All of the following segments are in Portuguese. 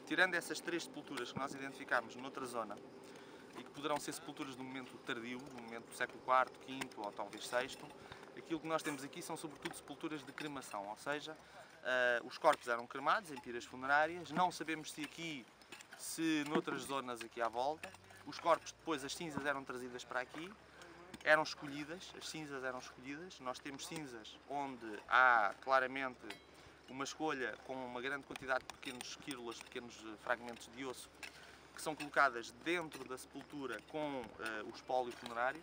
Tirando essas 3 sepulturas que nós identificámos noutra zona e que poderão ser sepulturas do momento tardio, do momento do século IV, V ou talvez VI, aquilo que nós temos aqui são sobretudo sepulturas de cremação, ou seja, os corpos eram cremados em piras funerárias, não sabemos se noutras zonas aqui à volta, os corpos depois, as cinzas eram trazidas para aqui, eram escolhidas, as cinzas eram escolhidas, nós temos cinzas onde há claramente uma escolha com uma grande quantidade de pequenos quírulas, pequenos fragmentos de osso, que são colocadas dentro da sepultura com o espólio funerário,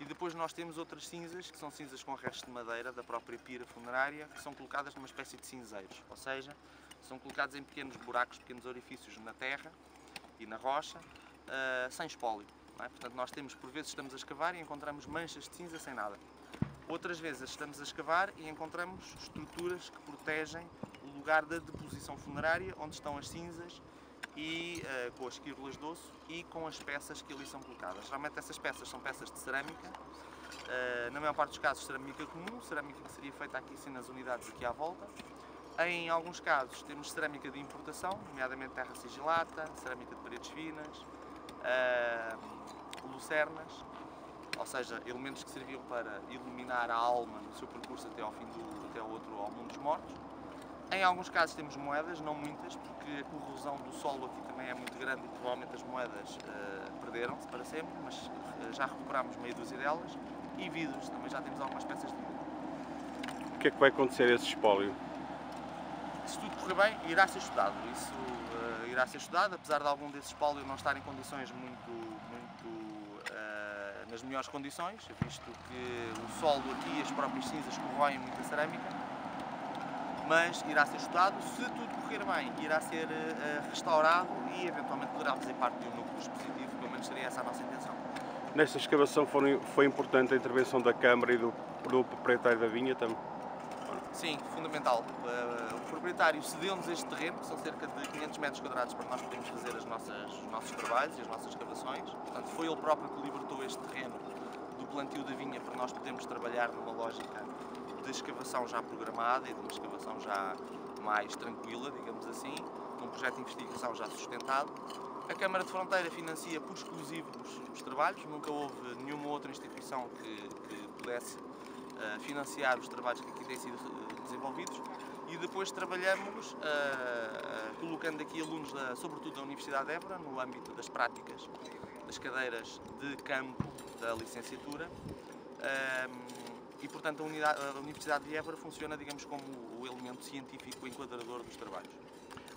e depois nós temos outras cinzas, que são cinzas com restos de madeira da própria pira funerária, que são colocadas numa espécie de cinzeiros, ou seja, são colocados em pequenos buracos, pequenos orifícios na terra e na rocha, sem espólio. Não é? Portanto, nós temos, por vezes estamos a escavar e encontramos manchas de cinza sem nada. Outras vezes estamos a escavar e encontramos estruturas que protegem o lugar da deposição funerária, onde estão as cinzas e com as quírulas de osso e com as peças que ali são colocadas. Geralmente essas peças são peças de cerâmica, na maior parte dos casos cerâmica comum, cerâmica que seria feita aqui sim nas unidades aqui à volta. Em alguns casos temos cerâmica de importação, nomeadamente terra sigilata, cerâmica de paredes finas, lucernas, ou seja, elementos que serviam para iluminar a alma no seu percurso até ao ao mundo dos mortos. Em alguns casos temos moedas, não muitas, porque a corrosão do solo aqui também é muito grande e provavelmente as moedas perderam-se para sempre, mas já recuperámos meia dúzia delas, e vidros, também já temos algumas peças de vidro. O que é que vai acontecer a esse espólio? Se tudo correr bem, irá ser estudado. Isso irá ser estudado, apesar de algum desses espólio não estar em condições nas melhores condições, visto que o solo aqui e as próprias cinzas corroem muita cerâmica, mas irá ser estudado. Se tudo correr bem, irá ser restaurado e eventualmente poderá fazer parte de um núcleo expositivo, pelo menos seria essa a nossa intenção. Nesta escavação foi importante a intervenção da Câmara e do proprietário da vinha também? Sim, fundamental. O proprietário cedeu-nos este terreno, que são cerca de 500 metros quadrados, para nós podermos fazer os nossos trabalhos e as nossas escavações. Portanto, foi ele próprio que libertou este terreno do plantio da vinha para nós podermos trabalhar numa lógica de escavação já programada e de uma escavação já mais tranquila, digamos assim, num projeto de investigação já sustentado. A Câmara de Fronteira financia por exclusivo os trabalhos, nunca houve nenhuma outra instituição que pudesse financiar os trabalhos que aqui têm sido desenvolvidos, e depois trabalhamos colocando aqui alunos, sobretudo da Universidade de Évora, no âmbito das práticas das cadeiras de campo da licenciatura, e portanto a Universidade de Évora funciona, digamos, como o elemento científico enquadrador dos trabalhos.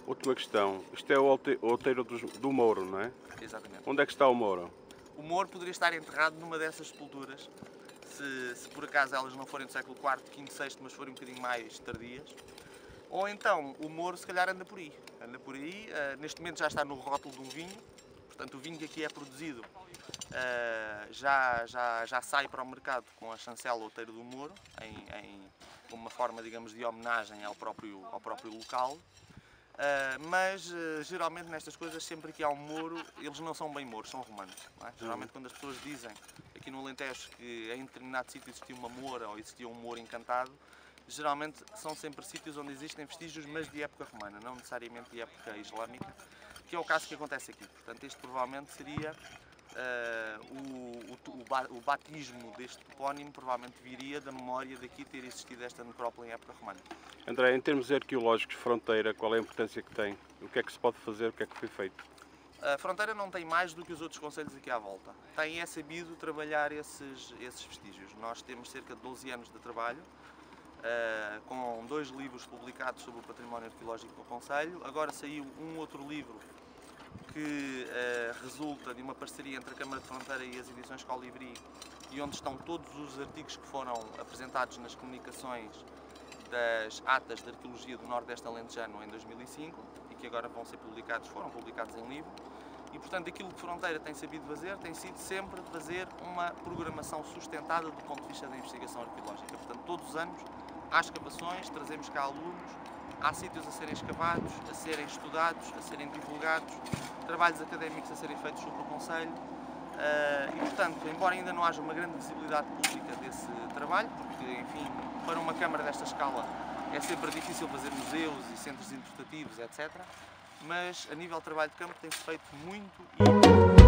Última questão, isto é o outeiro do Mouro, não é? Exatamente. Onde é que está o Mouro? O Mouro poderia estar enterrado numa dessas sepulturas, se por acaso elas não forem do século IV, V, VI, mas forem um bocadinho mais tardias. Ou então o Mouro se calhar anda por aí. Neste momento já está no rótulo de um vinho, portanto o vinho que aqui é produzido já sai para o mercado com a chancela Outeiro do Mouro, como uma forma, digamos, de homenagem ao próprio local. Mas geralmente nestas coisas, sempre que há um Mouro, eles não são bem Mouros, são romanos. Não é? Geralmente quando as pessoas dizem aqui no Alentejo que em determinado sítio existia uma moura ou existia um Mouro encantado, geralmente são sempre sítios onde existem vestígios, mas de época romana, não necessariamente de época islâmica, que é o caso que acontece aqui. Portanto, este provavelmente seria o batismo deste topónimo, provavelmente viria da memória daqui ter existido esta necrópole em época romana. André, em termos arqueológicos, Fronteira, qual é a importância que tem? O que é que se pode fazer? O que é que foi feito? A Fronteira não tem mais do que os outros concelhos aqui à volta. Tem sabido trabalhar esses vestígios. Nós temos cerca de 12 anos de trabalho, com 2 livros publicados sobre o património arqueológico do concelho. Agora saiu um outro livro que resulta de uma parceria entre a Câmara de Fronteira e as edições Colibri, e onde estão todos os artigos que foram apresentados nas comunicações das atas de arqueologia do Nordeste Alentejano em 2005 e que agora foram publicados em livro. E portanto aquilo que Fronteira tem sabido fazer tem sido sempre fazer uma programação sustentada do ponto de vista da investigação arqueológica. Portanto, todos os anos há escavações, trazemos cá alunos, há sítios a serem escavados, a serem estudados, a serem divulgados, trabalhos académicos a serem feitos sobre o concelho. E portanto, embora ainda não haja uma grande visibilidade pública desse trabalho, porque enfim, para uma câmara desta escala é sempre difícil fazer museus e centros interpretativos, etc. mas a nível de trabalho de campo tem-se feito muito e